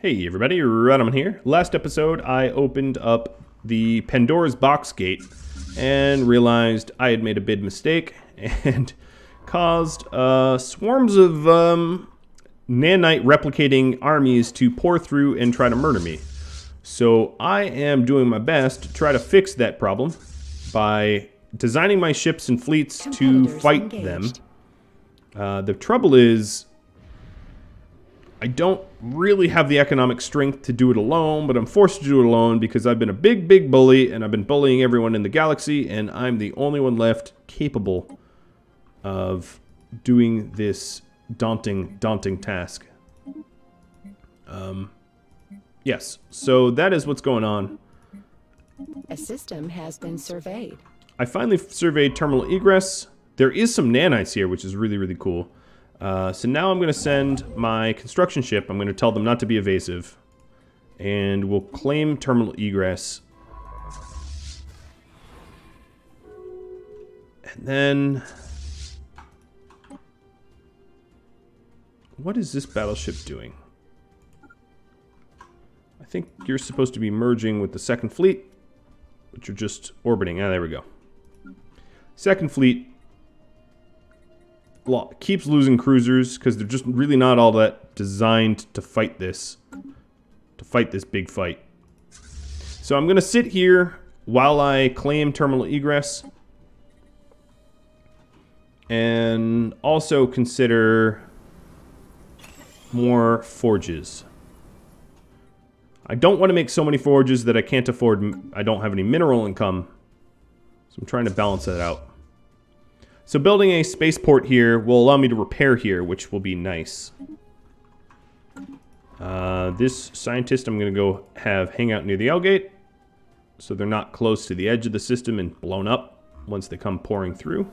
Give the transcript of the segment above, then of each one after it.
Hey everybody, Radaman here. Last episode I opened up the Pandora's box gate and realized I had made a big mistake and caused swarms of nanite replicating armies to pour through and try to murder me. So I am doing my best to try to fix that problem by designing my ships and fleets to fight them. The trouble is, I don't really have the economic strength to do it alone, but I'm forced to do it alone because I've been a big bully and I've been bullying everyone in the galaxy, and I'm the only one left capable of doing this daunting task. Yes, so that is what's going on. A system has been surveyed. I finally surveyed terminal egress. There is some nanites here, which is really cool. So now I'm going to send my construction ship. I'm going to tell them not to be evasive. And we'll claim terminal egress. And then... what is this battleship doing? I think you're supposed to be merging with the second fleet, but you're just orbiting. Ah, there we go. Second fleet keeps losing cruisers because they're just really not all that designed to fight this big fight. So I'm gonna sit here while I claim terminal egress and also consider more forges. I don't want to make so many forges that I can't afford. I don't have any mineral income, so I'm trying to balance that out. So building a spaceport here will allow me to repair here, which will be nice. This scientist I'm going to go hang out near the L-gate, so they're not close to the edge of the system and blown up once they come pouring through.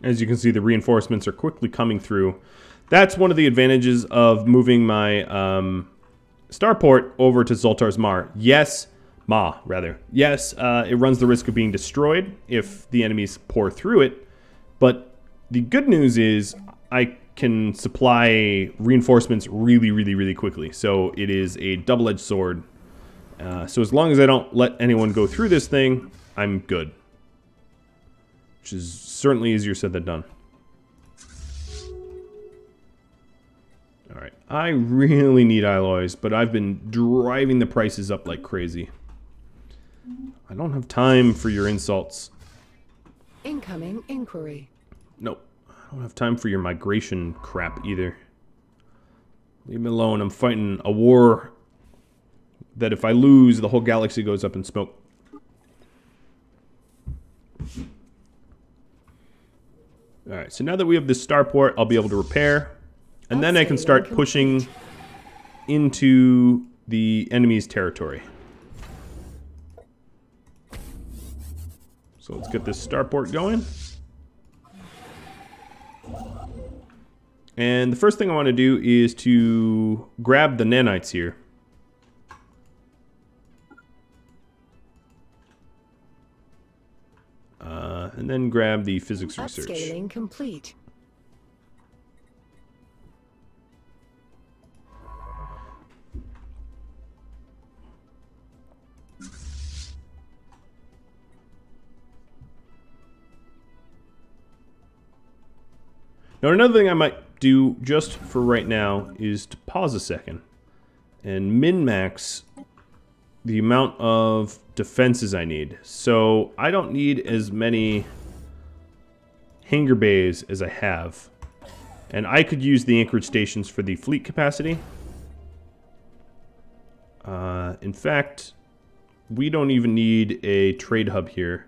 As you can see, the reinforcements are quickly coming through. That's one of the advantages of moving my starport over to Zoltar's Mar. Yes, Yes, it runs the risk of being destroyed if the enemies pour through it. But the good news is I can supply reinforcements really quickly. So it is a double-edged sword. So as long as I don't let anyone go through this thing, I'm good. Which is certainly easier said than done. Alright, I really need alloys, but I've been driving the prices up like crazy. I don't have time for your insults. Incoming inquiry. Nope, I don't have time for your migration crap either. Leave me alone, I'm fighting a war that if I lose, the whole galaxy goes up in smoke. Alright, so now that we have this starport, I'll be able to repair. And then I can start pushing into the enemy's territory. So let's get this starport going. And the first thing I want to do is to grab the nanites here. And then grab the physics research. Upscaling complete. Now another thing I might do just for right now is to pause a second and min-max the amount of defenses I need. So I don't need as many hangar bays as I have. And I could use the anchorage stations for the fleet capacity. In fact, we don't even need a trade hub here.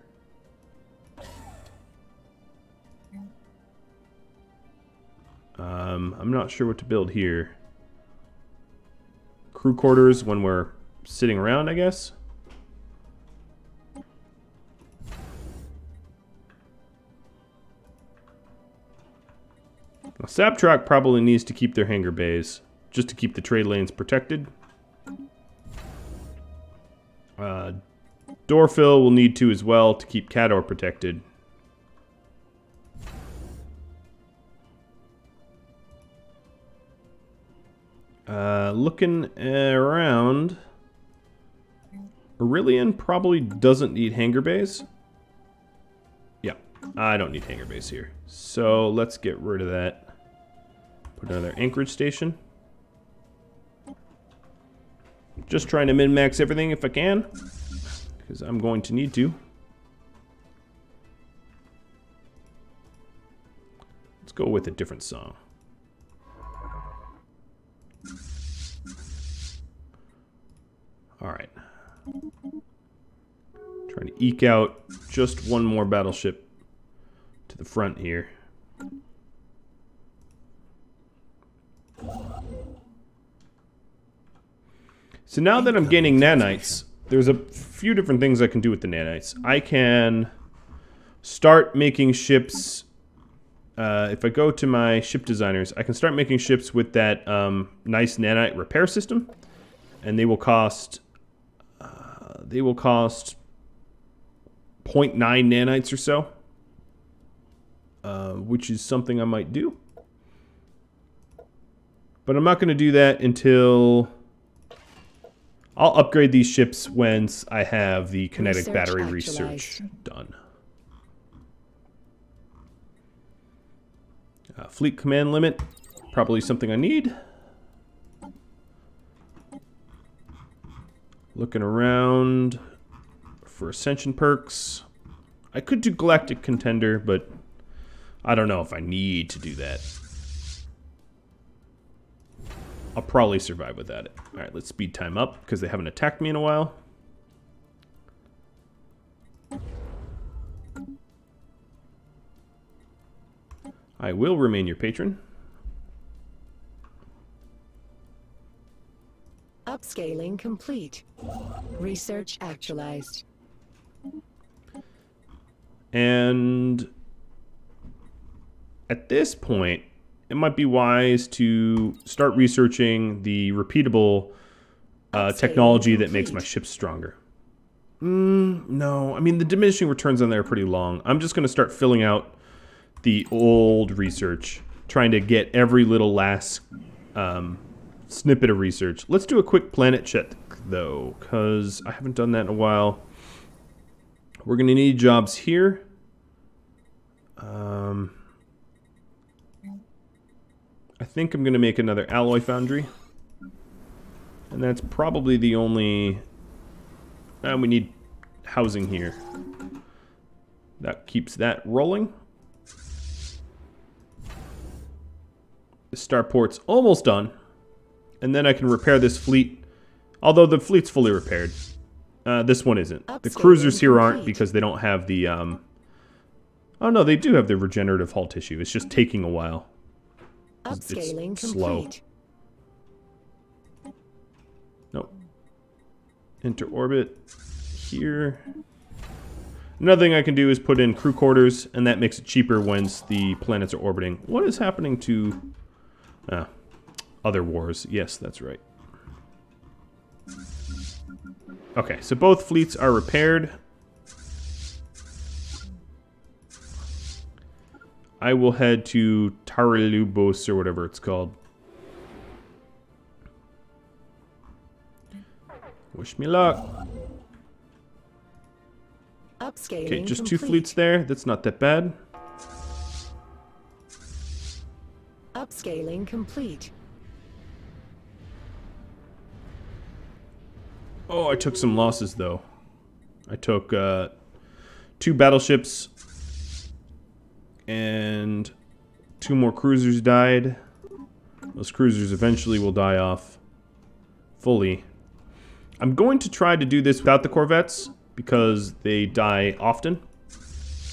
I'm not sure what to build here. Crew quarters when we're sitting around, I guess. Now, Sabtrack probably needs to keep their hangar bays, just to keep the trade lanes protected. Door fill will need to as well to keep Cador protected. Looking around, Aurelian probably doesn't need hangar bays. Yeah, I don't need hangar bays here. So let's get rid of that. Put another anchorage station. Just trying to min-max everything if I can, because I'm going to need to. Let's go with a different song. Alright. Trying to eke out just one more battleship to the front here. So now that I'm gaining nanites, there's a few different things I can do with the nanites. I can start making ships. If I go to my ship designers, I can start making ships with that nice nanite repair system, and they will cost 0.9 nanites or so, which is something I might do. But I'm not going to do that until I'll upgrade these ships once I have the kinetic battery research done. Fleet command limit, probably something I need. Looking around for ascension perks. I could do galactic contender, but I don't know if I need to do that. I'll probably survive without it. Alright, let's speed time up, because they haven't attacked me in a while. I will remain your patron. Upscaling complete. Research actualized. And at this point, it might be wise to start researching the repeatable technology that makes my ships stronger. No, I mean, the diminishing returns on there are pretty long. I'm just going to start filling out the old research, trying to get every little last snippet of research. Let's do a quick planet check, though, because I haven't done that in a while. We're going to need jobs here. I think I'm going to make another alloy foundry. And that's probably the only... we need housing here. That keeps that rolling. The starport's almost done. And then I can repair this fleet. Although the fleet's fully repaired. This one isn't. The cruisers here aren't because they don't have the... Oh no, they do have the regenerative hull tissue. It's just taking a while. Upscaling it's slow. complete. Nope. Enter orbit here. Another thing I can do is put in crew quarters, and that makes it cheaper once the planets are orbiting. What is happening to other wars? Yes, that's right. Okay, so both fleets are repaired. I will head to Tarilubos or whatever it's called. Wish me luck. Upscaling Okay, just complete. 2 fleets there. That's not that bad. Upscaling complete. Oh, I took some losses though. I took 2 battleships and 2 more cruisers died. Those cruisers eventually will die off fully. I'm going to try to do this without the corvettes because they die often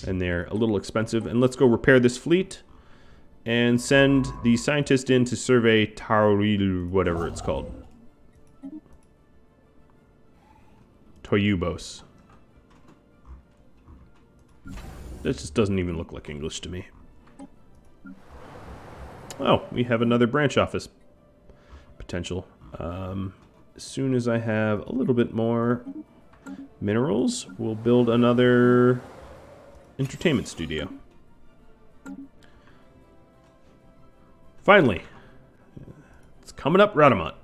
and they're a little expensive. And let's go repair this fleet and send the scientist in to survey Tauril, whatever it's called. Toyubos. This just doesn't even look like English to me. Oh, we have another branch office potential. As soon as I have a little bit more minerals, we'll build another entertainment studio. Finally, it's coming up Radamont.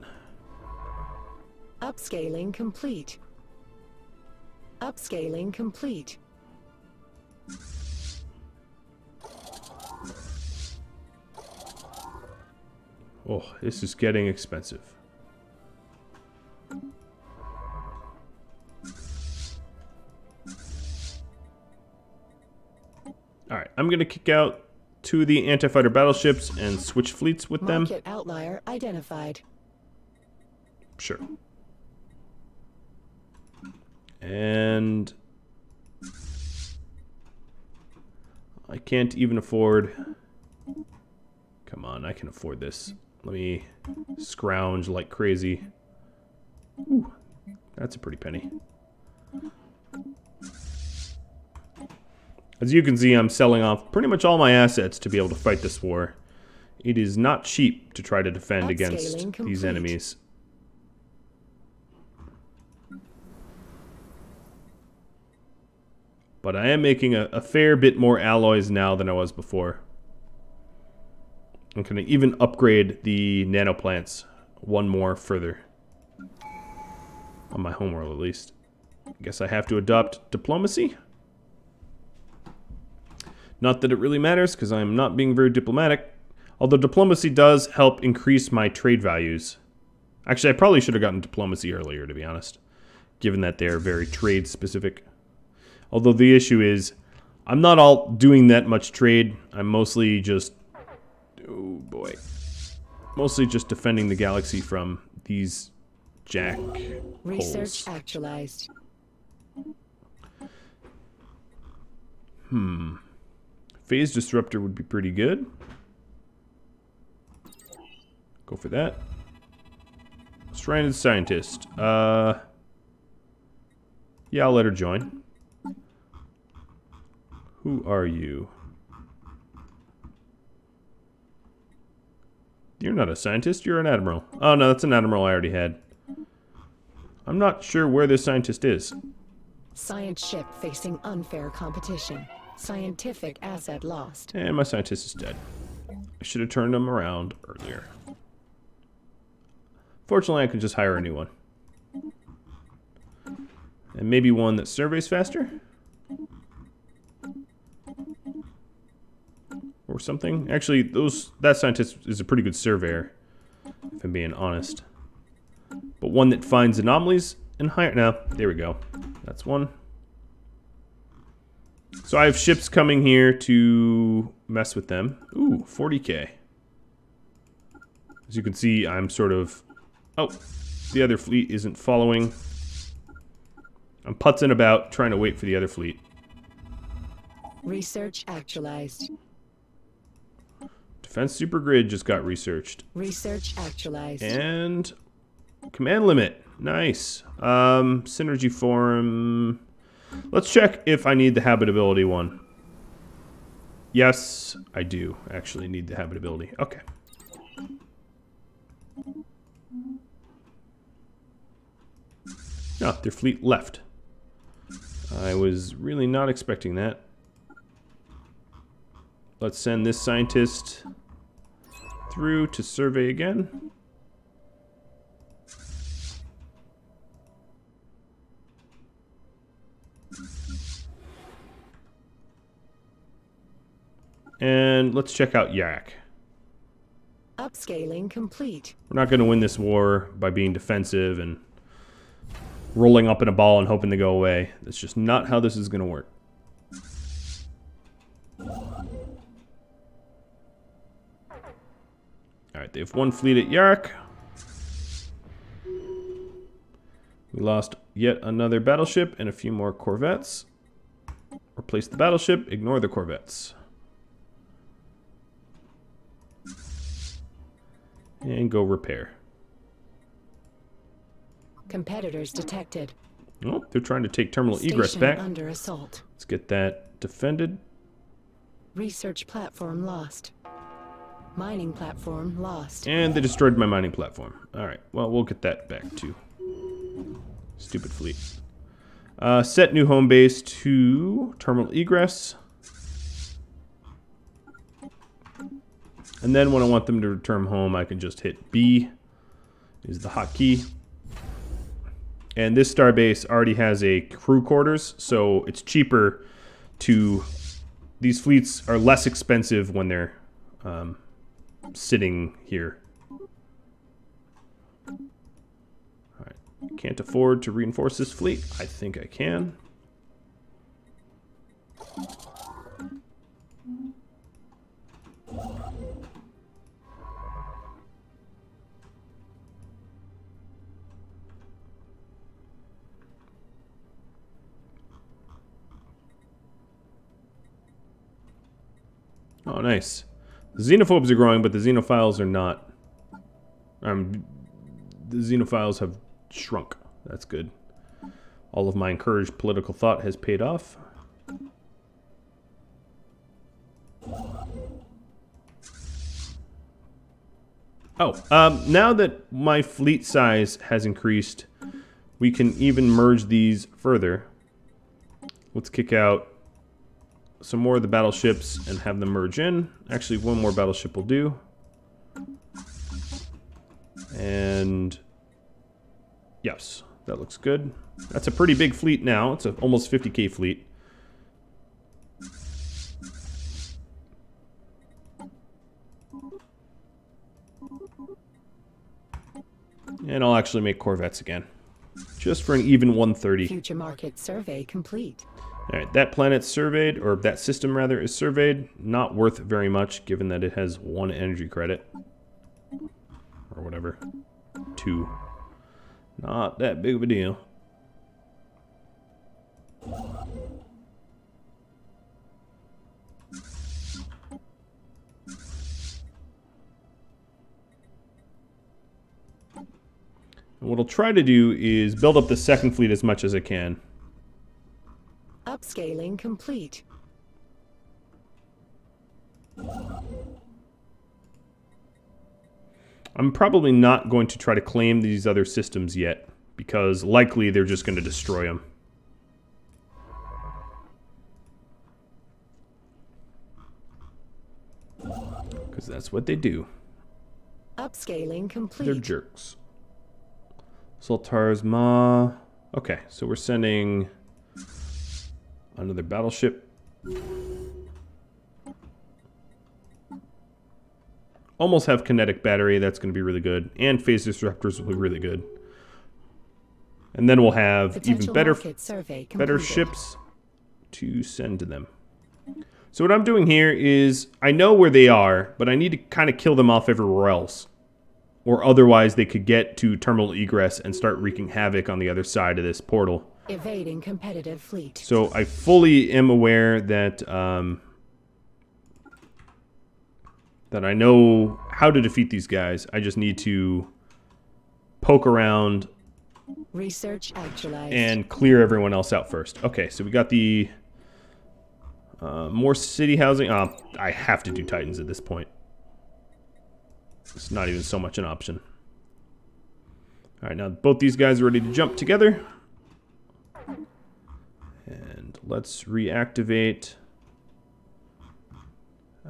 Upscaling complete. Upscaling complete. Oh, this is getting expensive. Alright, I'm going to kick out 2 of the anti-fighter battleships and switch fleets with them. Market outlier identified. Sure. And I can't even afford... Come on, I can afford this. Let me scrounge like crazy. Ooh, that's a pretty penny. As you can see, I'm selling off pretty much all my assets to be able to fight this war. It is not cheap to try to defend against these enemies. But I am making a fair bit more alloys now than I was before. I'm going to even upgrade the nanoplants one more further. On my homeworld, at least. I guess I have to adopt diplomacy. Not that it really matters, because I'm not being very diplomatic. Although diplomacy does help increase my trade values. Actually, I probably should have gotten diplomacy earlier, to be honest. Given that they're very trade-specific. Although the issue is, I'm not all doing that much trade. I'm mostly just... Oh, boy. Mostly just defending the galaxy from these jack Research holes. actualized. Phase disruptor would be pretty good. Go for that. Stranded scientist. Yeah, I'll let her join. Who are you? You're not a scientist, you're an admiral. Oh no, that's an admiral I already had. I'm not sure where this scientist is. Science ship facing unfair competition. Scientific asset lost. And my scientist is dead. I should have turned him around earlier. Fortunately, I could just hire a new one. And maybe one that surveys faster? Or something? Actually, that scientist is a pretty good surveyor, if I'm being honest. But one that finds anomalies and higher... Now, there we go. That's one. So I have ships coming here to mess with them. Ooh, 40k. As you can see, I'm sort of... Oh, the other fleet isn't following. I'm putzing about, trying to wait for the other fleet. Research actualized. Defense Supergrid just got researched. Research actualized. And command limit. Nice. Synergy forum. Let's check if I need the habitability one. Yes, I do actually need the habitability. Okay. No, their fleet left. I was really not expecting that. Let's send this scientist through to survey again. And let's check out Yak. Upscaling complete. We're not going to win this war by being defensive and rolling up in a ball and hoping to go away. That's just not how this is going to work. Alright, they have one fleet at Yark. We lost yet another battleship and a few more corvettes. Replace the battleship, ignore the corvettes. And go repair. Competitors detected. Oh, they're trying to take terminal egress Station back. under assault. Let's get that defended. Research platform lost. Mining platform lost. And they destroyed my mining platform. Alright, well, we'll get that back too. Stupid fleet. Set new home base to terminal egress. And then when I want them to return home, I can just hit B, is the hotkey. And this starbase already has a crew quarters, so it's cheaper to... These fleets are less expensive when they're sitting here. Alright, can't afford to reinforce this fleet. I think I can. Oh, nice. The xenophobes are growing, but the xenophiles are not. The xenophiles have shrunk. That's good. All of my encouraged political thought has paid off. Oh, now that my fleet size has increased, we can even merge these further. Let's kick out some more of the battleships and have them merge in. Actually, one more battleship will do. And yes, that looks good. That's a pretty big fleet now. It's an almost 50k fleet. And I'll actually make corvettes again, just for an even 130. Future market survey complete. Alright, that planet's surveyed, or that system rather is surveyed. Not worth very much, given that it has 1 energy credit. Or whatever. 2. Not that big of a deal. And what I'll try to do is build up the second fleet as much as I can. Upscaling complete. I'm probably not going to try to claim these other systems yet, because likely they're just going to destroy them. Because that's what they do. Upscaling complete. They're jerks. Sultar's Ma. Okay, so we're sending another battleship. Almost have kinetic battery. That's going to be really good. And phase disruptors will be really good. And then we'll have even better ships to send to them. So what I'm doing here is, I know where they are, but I need to kind of kill them off everywhere else. Or otherwise they could get to terminal egress and start wreaking havoc on the other side of this portal. Evading competitive fleet. So I fully am aware that that I know how to defeat these guys. I just need to poke around, research actualized, and clear everyone else out first. Okay, so we got the more city housing. I have to do Titans at this point. It's not even so much an option. All right, now both these guys are ready to jump together. And let's reactivate.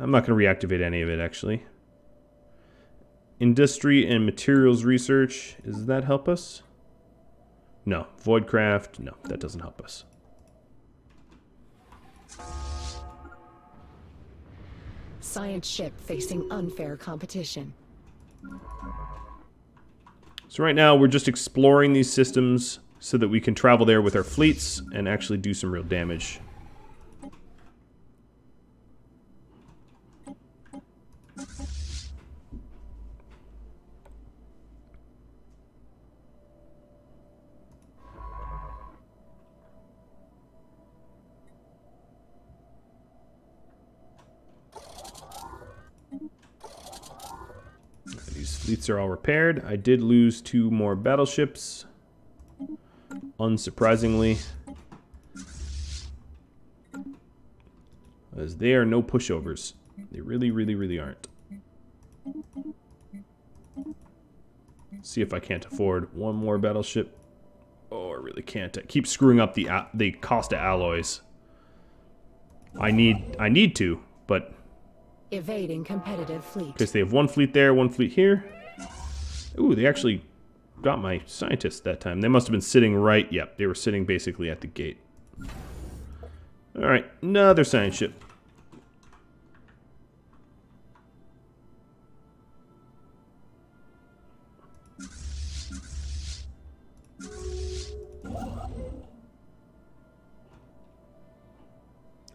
I'm not going to reactivate any of it, actually. Industry and materials research. Does that help us? No. Voidcraft. No, that doesn't help us. Science ship facing unfair competition. So right now we're just exploring these systems so that we can travel there with our fleets and actually do some real damage. These fleets are all repaired. I did lose 2 more battleships, unsurprisingly, as they are no pushovers. They really, really, really aren't. See if I can't afford 1 more battleship. Oh, I really can't. I keep screwing up the cost of alloys. I need to, but... Evading competitive fleet. Because they have one fleet there, one fleet here. Ooh, they actually got my scientists that time. They must have been sitting right... Yep, they were sitting basically at the gate. Alright, another science ship.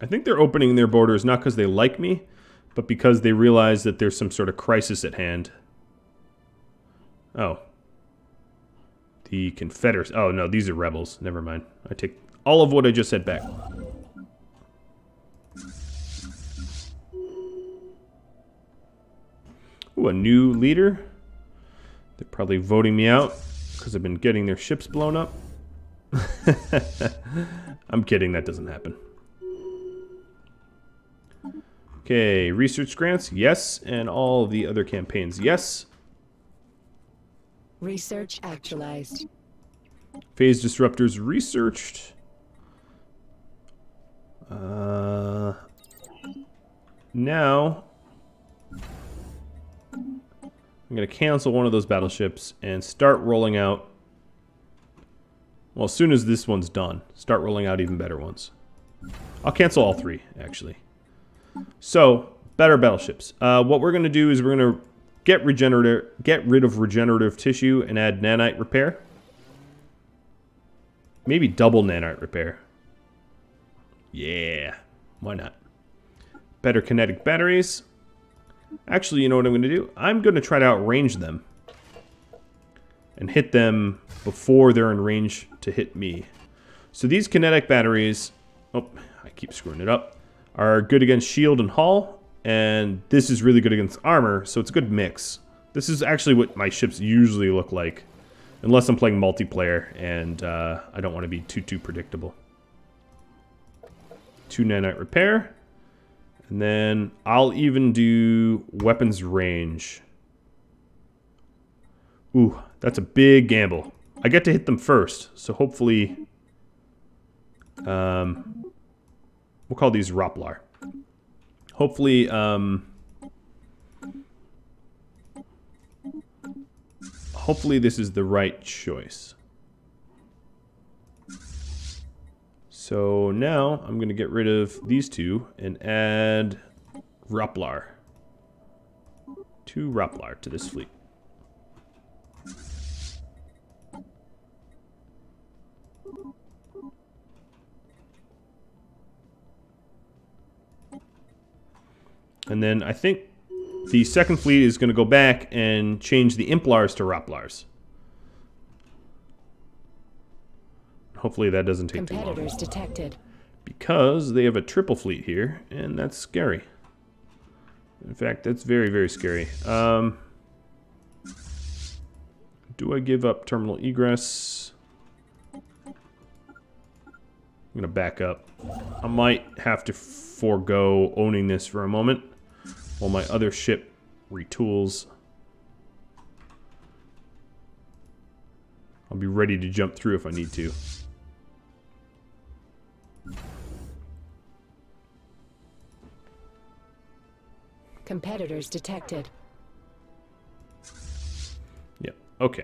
I think they're opening their borders not because they like me, but because they realize that there's some sort of crisis at hand. Oh. The Confederates. Oh, no, these are rebels. Never mind. I take all of what I just said back. Ooh, a new leader. They're probably voting me out because I've been getting their ships blown up. I'm kidding, that doesn't happen. Okay, research grants, yes, and all the other campaigns, yes. Research actualized. Phase disruptors researched. Now, I'm going to cancel one of those battleships and start rolling out. Well, as soon as this one's done, start rolling out even better ones. I'll cancel all three, actually. So, better battleships. What we're going to do is we're going to get rid of regenerative tissue and add nanite repair. Maybe double nanite repair. Yeah, why not? Better kinetic batteries. Actually, you know what I'm going to do? I'm going to try to outrange them. And hit them before they're in range to hit me. So these kinetic batteries... Oh, I keep screwing it up. Are good against shield and hull, and this is really good against armor, so it's a good mix. This is actually what my ships usually look like, unless I'm playing multiplayer, and I don't want to be too predictable. 2 nanite repair, and then I'll even do weapons range. Ooh, that's a big gamble. I get to hit them first, so hopefully... we'll call these Roplar. Hopefully, hopefully this is the right choice. So now I'm going to get rid of these two and add Roplar. 2 Roplar to this fleet. And then I think the second fleet is going to go back and change the Implars to Roplars. Hopefully that doesn't take too long. Competitors detected. Because they have a triple fleet here, and that's scary. In fact, that's very, very scary. Do I give up terminal egress? I'm going to back up. I might have to forego owning this for a moment while my other ship retools. I'll be ready to jump through if I need to. Competitors detected. Yep, okay.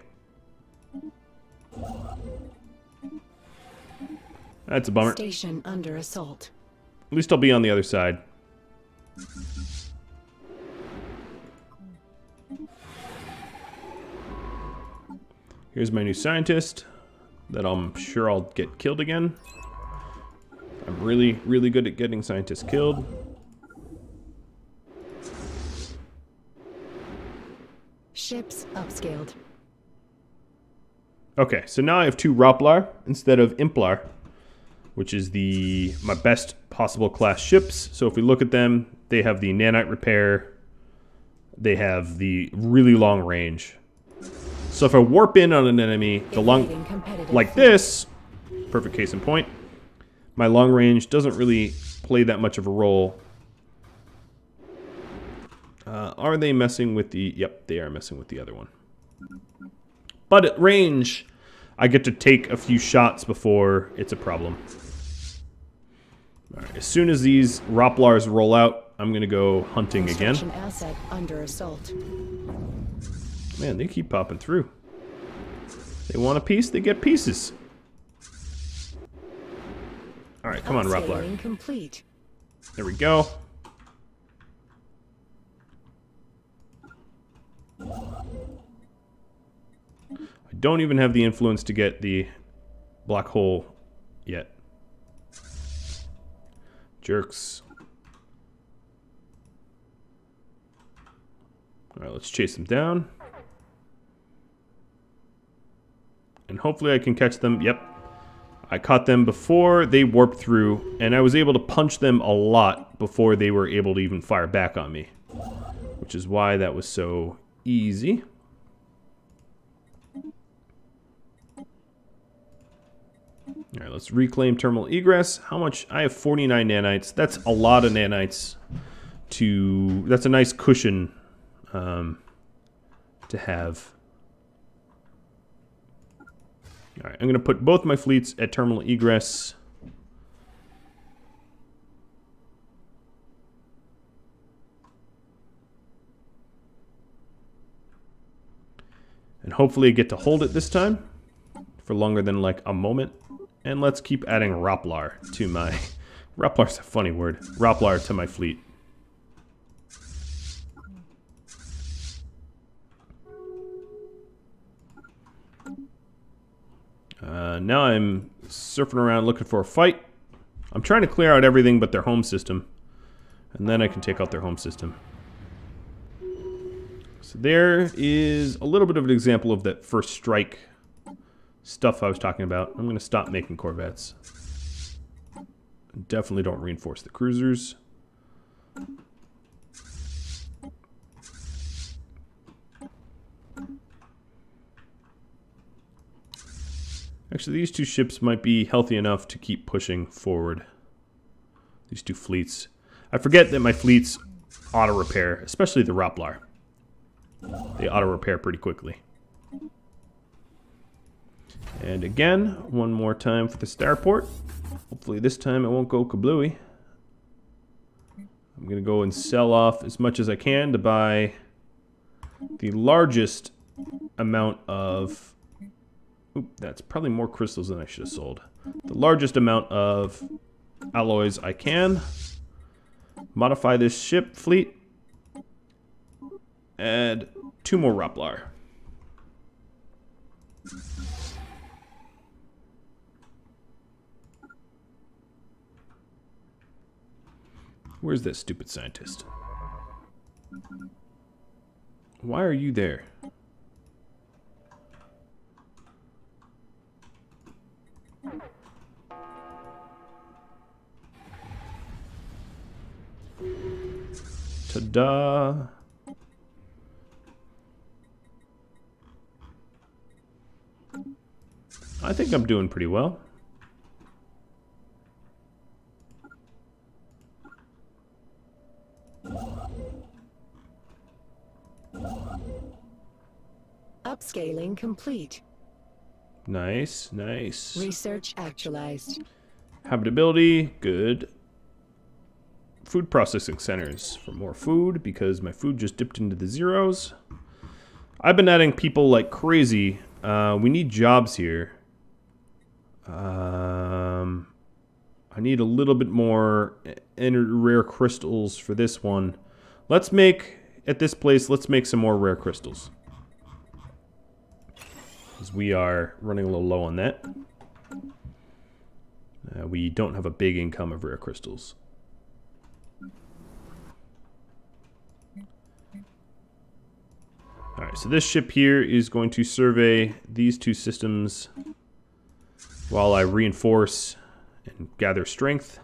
That's a bummer. Station under assault. At least I'll be on the other side. Here's my new scientist that I'm sure I'll get killed again. I'm really, really good at getting scientists killed. Ships upscaled. Okay, so now I have 2 Roplar instead of Implar, which is my best possible class ships. So if we look at them, they have the nanite repair. They have the really long range. So if I warp in on an enemy, like this, perfect case in point, my long range doesn't really play that much of a role. Are they messing with the... Yep, they are messing with the other one. But at range, I get to take a few shots before it's a problem. All right, as soon as these Roplars roll out, I'm going to go hunting again. Asset under assault. Man, they keep popping through. They want a piece, they get pieces. All right, come on, Roplar. Complete. There we go. I don't even have the influence to get the black hole yet. Jerks. Alright, let's chase them down. And hopefully I can catch them. Yep. I caught them before they warped through, and I was able to punch them a lot before they were able to even fire back on me. Which is why that was so easy. Alright, let's reclaim terminal egress. How much? I have 49 nanites. That's a lot of nanites to... That's a nice cushion to have. Alright, I'm going to put both my fleets at terminal egress. And hopefully I get to hold it this time for longer than like a moment. And let's keep adding Roplar to my... Roplar's a funny word. Roplar to my fleet. Now I'm surfing around looking for a fight. I'm trying to clear out everything but their home system. And then I can take out their home system. So there is a little bit of an example of that first strike stuff I was talking about. I'm going to stop making corvettes. Definitely don't reinforce the cruisers. Actually, these two ships might be healthy enough to keep pushing forward. These two fleets. I forget that my fleets auto-repair, especially the Roplar. They auto-repair pretty quickly. And again, one more time for the starport. Hopefully this time it won't go kablooey. I'm going to go and sell off as much as I can to buy the largest amount of... Oop, that's probably more crystals than I should have sold. The largest amount of alloys I can. Modify this ship fleet. Add 2 more Roplar. Where's that stupid scientist? Why are you there? Ta-da! I think I'm doing pretty well. Upscaling complete. Nice, nice. Research actualized. Habitability, good. Food processing centers for more food because my food just dipped into the zeros. I've been adding people like crazy. We need jobs here. I need a little bit more rare crystals for this one. Let's make, at this place, let's make some more rare crystals. Because we are running a little low on that. We don't have a big income of rare crystals. Alright, so this ship here is going to survey these two systems while I reinforce and gather strength.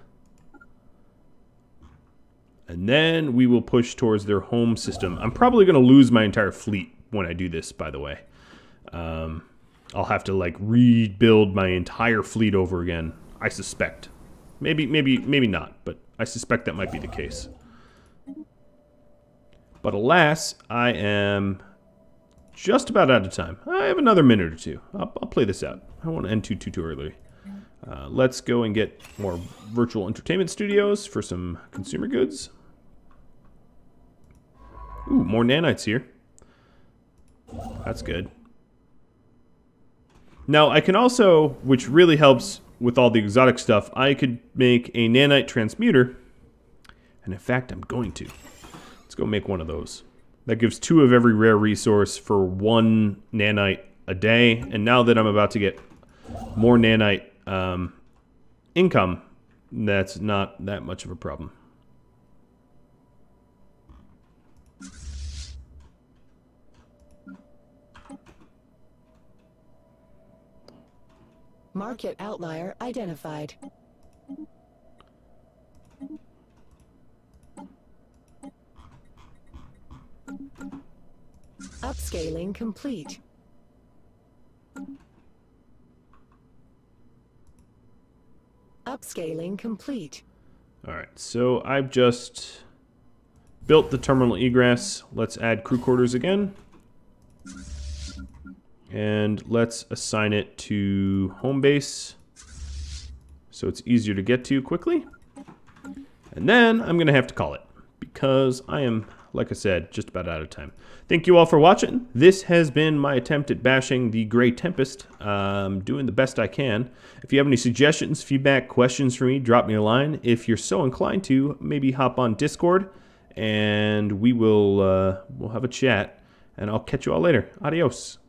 And then we will push towards their home system. I'm probably going to lose my entire fleet when I do this, by the way. I'll have to like rebuild my entire fleet over again, I suspect. Maybe not, but I suspect that might be the case. But alas, I am just about out of time. I have another minute or two. I'll play this out. I don't want to end too early. Let's go and get more virtual entertainment studios for some consumer goods. Ooh, more nanites here. That's good. Now, I can also, which really helps with all the exotic stuff, I could make a nanite transmuter. And in fact, I'm going to. Let's go make one of those. That gives 2 of every rare resource for 1 nanite a day. And now that I'm about to get more nanite income, that's not that much of a problem. Market outlier identified. Upscaling complete. Upscaling complete. All right, so I've just built the terminal egress. Let's add crew quarters again. And let's assign it to home base so it's easier to get to quickly. And then I'm going to have to call it because I am, like I said, just about out of time. Thank you all for watching. This has been my attempt at bashing the Gray Tempest. Doing the best I can. If you have any suggestions, feedback, questions for me, drop me a line. If you're so inclined to, maybe hop on Discord and we'll have a chat. And I'll catch you all later. Adios.